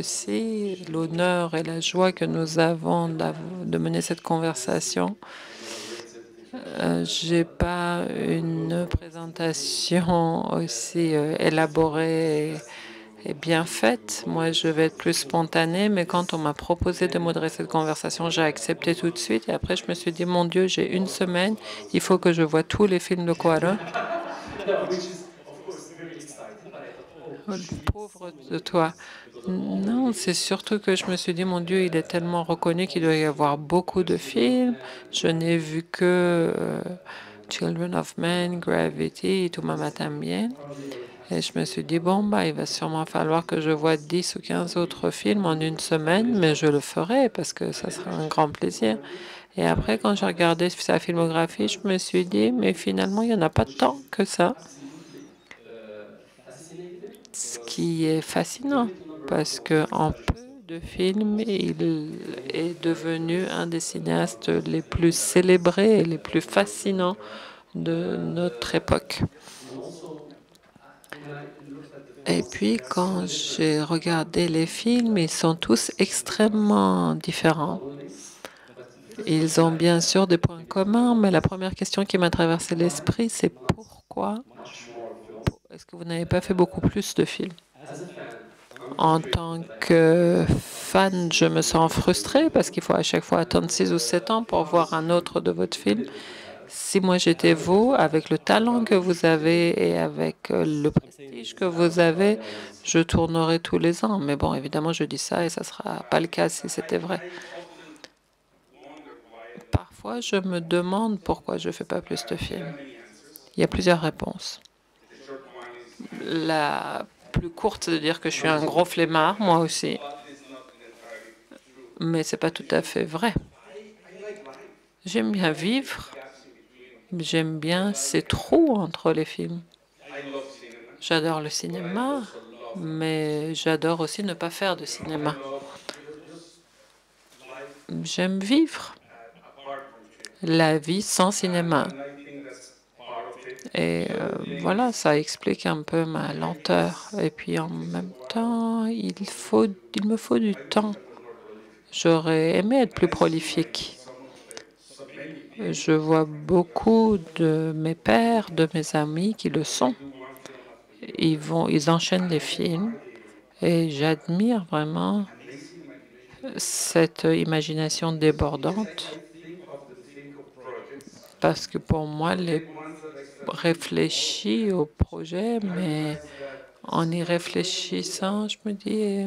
aussi l'honneur et la joie que nous avons de mener cette conversation. J'ai pas une présentation aussi élaborée et bien faite. Moi, je vais être plus spontanée, mais quand on m'a proposé de modérer cette conversation, j'ai accepté tout de suite. Et après, je me suis dit, mon Dieu, j'ai une semaine, il faut que je voie tous les films de Cuarón. Oh, pauvre de toi. Non, c'est surtout que je me suis dit, mon Dieu, il est tellement reconnu qu'il doit y avoir beaucoup de films. Je n'ai vu que Children of Men, Gravity et Mama también. Et je me suis dit, bon, bah, il va sûrement falloir que je voie 10 ou 15 autres films en une semaine, mais je le ferai parce que ça sera un grand plaisir. Et après, quand j'ai regardé sa filmographie, je me suis dit, mais finalement, il n'y en a pas tant que ça. Ce qui est fascinant, parce qu'en peu de films, il est devenu un des cinéastes les plus célébrés et les plus fascinants de notre époque. Et puis, quand j'ai regardé les films, ils sont tous extrêmement différents. Ils ont bien sûr des points communs, mais la première question qui m'a traversé l'esprit, c'est pourquoi est-ce que vous n'avez pas fait beaucoup plus de films? En tant que fan, je me sens frustrée parce qu'il faut à chaque fois attendre 6 ou 7 ans pour voir un autre de votre film. Si moi j'étais vous, avec le talent que vous avez et avec le prestige que vous avez, je tournerais tous les ans. Mais bon, évidemment, je dis ça et ça ne sera pas le cas si c'était vrai. Parfois, je me demande pourquoi je ne fais pas plus de films. Il y a plusieurs réponses. La plus courte, c'est de dire que je suis un gros flemmard, moi aussi. Mais ce n'est pas tout à fait vrai. J'aime bien vivre. J'aime bien ces trous entre les films. J'adore le cinéma, mais j'adore aussi ne pas faire de cinéma. J'aime vivre la vie sans cinéma. Et voilà, ça explique un peu ma lenteur. Et puis en même temps, il me faut du temps. J'aurais aimé être plus prolifique. Je vois beaucoup de mes pairs, de mes amis qui le sont. Ils enchaînent les films et j'admire vraiment cette imagination débordante parce que pour moi, les réfléchis au projet, mais en y réfléchissant, je me dis,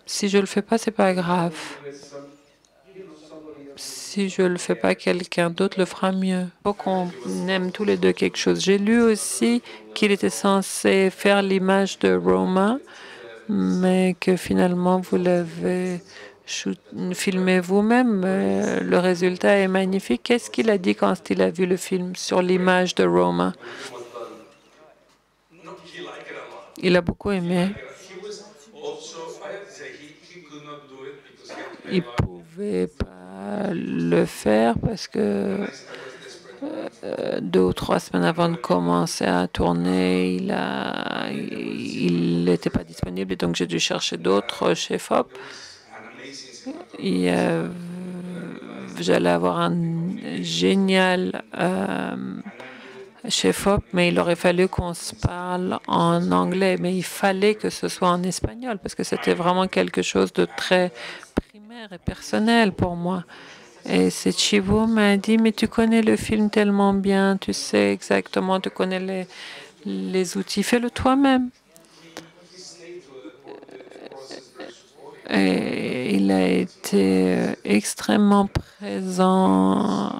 si je le fais pas, c'est pas grave. Si je le fais pas, quelqu'un d'autre le fera mieux. Il faut qu'on aime tous les deux quelque chose. J'ai lu aussi qu'il était censé faire l'image de Roma, mais que finalement vous l'avez filmé vous-même. Le résultat est magnifique. Qu'est-ce qu'il a dit quand il a vu le film sur l'image de Roma? Il a beaucoup aimé. Il pouvait pas le faire parce que 2 ou 3 semaines avant de commencer à tourner, il n'était pas disponible et donc j'ai dû chercher d'autres chez FOP. J'allais avoir un génial chez FOP, mais il aurait fallu qu'on se parle en anglais, mais il fallait que ce soit en espagnol parce que c'était vraiment quelque chose de très primaire et personnel pour moi. Et c'est Chivo m'a dit, mais tu connais le film tellement bien, tu sais exactement, tu connais les outils, fais-le toi-même. Et il a été extrêmement présent.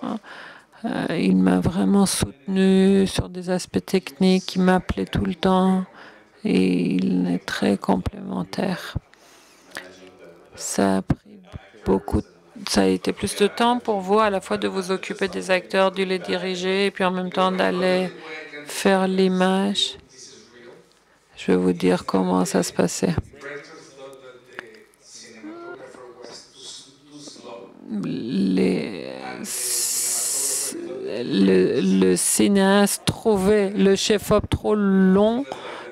Il m'a vraiment soutenu sur des aspects techniques. Il m'appelait tout le temps et il est très complémentaire. Ça a pris ça a été plus de temps pour vous à la fois de vous occuper des acteurs, de les diriger et puis en même temps d'aller faire l'image. Je vais vous dire comment ça se passait. Le cinéaste trouvait le chef-op trop long,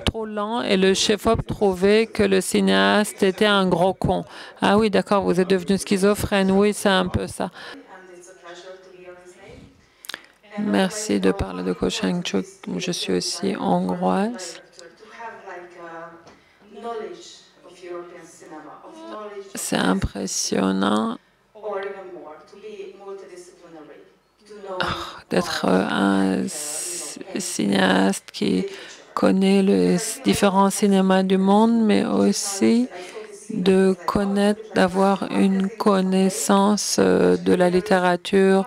trop lent et le chef-op trouvait que le cinéaste était un gros con. Ah oui, d'accord, vous êtes devenu schizophrène. Oui, c'est un peu ça. Merci de parler de Ko Chang-chuk. Je suis aussi hongroise. C'est impressionnant d'être un cinéaste qui connaît les différents cinémas du monde, mais aussi de connaître, d'avoir une connaissance de la littérature,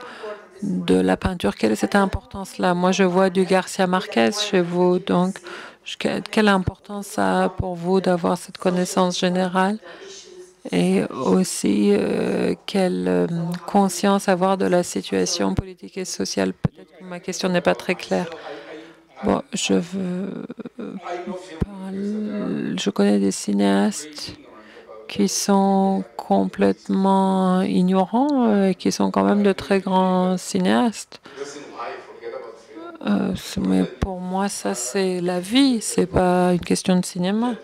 de la peinture. Quelle est cette importance-là? Moi, je vois du Garcia Marquez chez vous, donc quelle importance ça a pour vous d'avoir cette connaissance générale et aussi quelle conscience avoir de la situation politique et sociale? Peut-être que ma question n'est pas très claire. Bon, je connais des cinéastes qui sont complètement ignorants et qui sont quand même de très grands cinéastes. Mais pour moi, ça, c'est la vie, c'est pas une question de cinéma.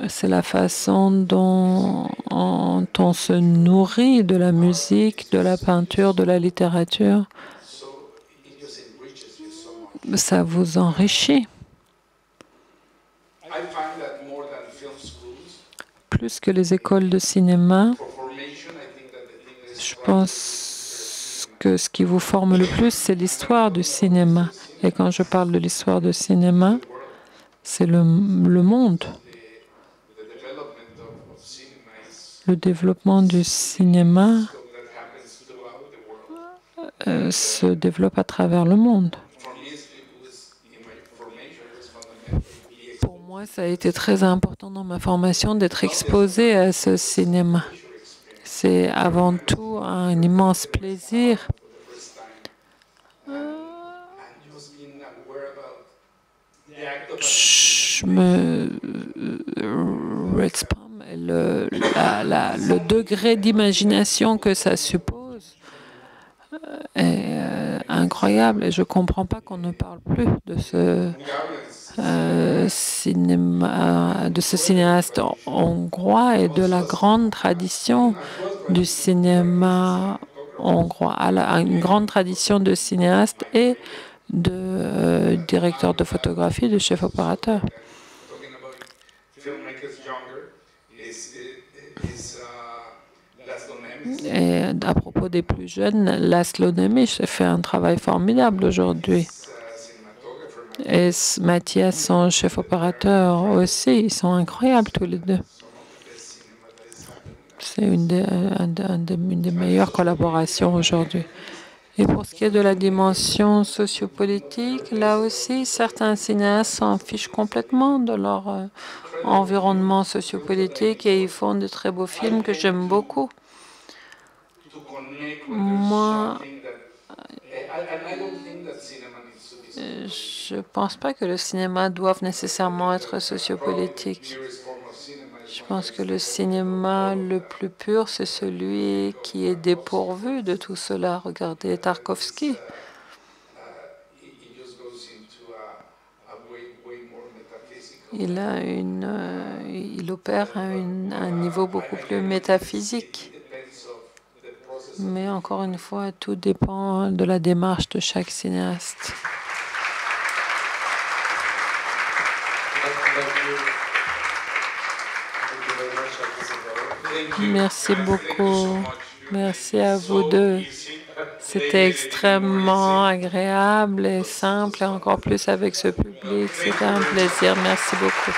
C'est la façon dont on se nourrit de la musique, de la peinture, de la littérature. Ça vous enrichit. Plus que les écoles de cinéma, je pense que ce qui vous forme le plus, c'est l'histoire du cinéma. Et quand je parle de l'histoire du cinéma, c'est le monde. Le développement du cinéma se développe à travers le monde. Pour moi, ça a été très important dans ma formation d'être exposé à ce cinéma. C'est avant tout un immense plaisir. Le degré d'imagination que ça suppose est incroyable et je ne comprends pas qu'on ne parle plus de ce cinéma, de ce cinéaste hongrois et de la grande tradition du cinéma hongrois, une grande tradition de cinéastes et de directeurs de photographie, de chefs opérateurs. Et à propos des plus jeunes, Laszlo Nemes fait un travail formidable aujourd'hui. Et Mathias, son chef opérateur aussi, ils sont incroyables tous les deux. C'est une des meilleures collaborations aujourd'hui. Et pour ce qui est de la dimension sociopolitique, là aussi, certains cinéastes s'en fichent complètement de leur environnement sociopolitique et ils font de très beaux films que j'aime beaucoup. Moi, je ne pense pas que le cinéma doive nécessairement être sociopolitique. Je pense que le cinéma le plus pur, c'est celui qui est dépourvu de tout cela. Regardez Tarkovsky. Il opère à un niveau beaucoup plus métaphysique. Mais encore une fois, tout dépend de la démarche de chaque cinéaste. Merci beaucoup. Merci à vous deux. C'était extrêmement agréable et simple, et encore plus avec ce public. C'était un plaisir. Merci beaucoup.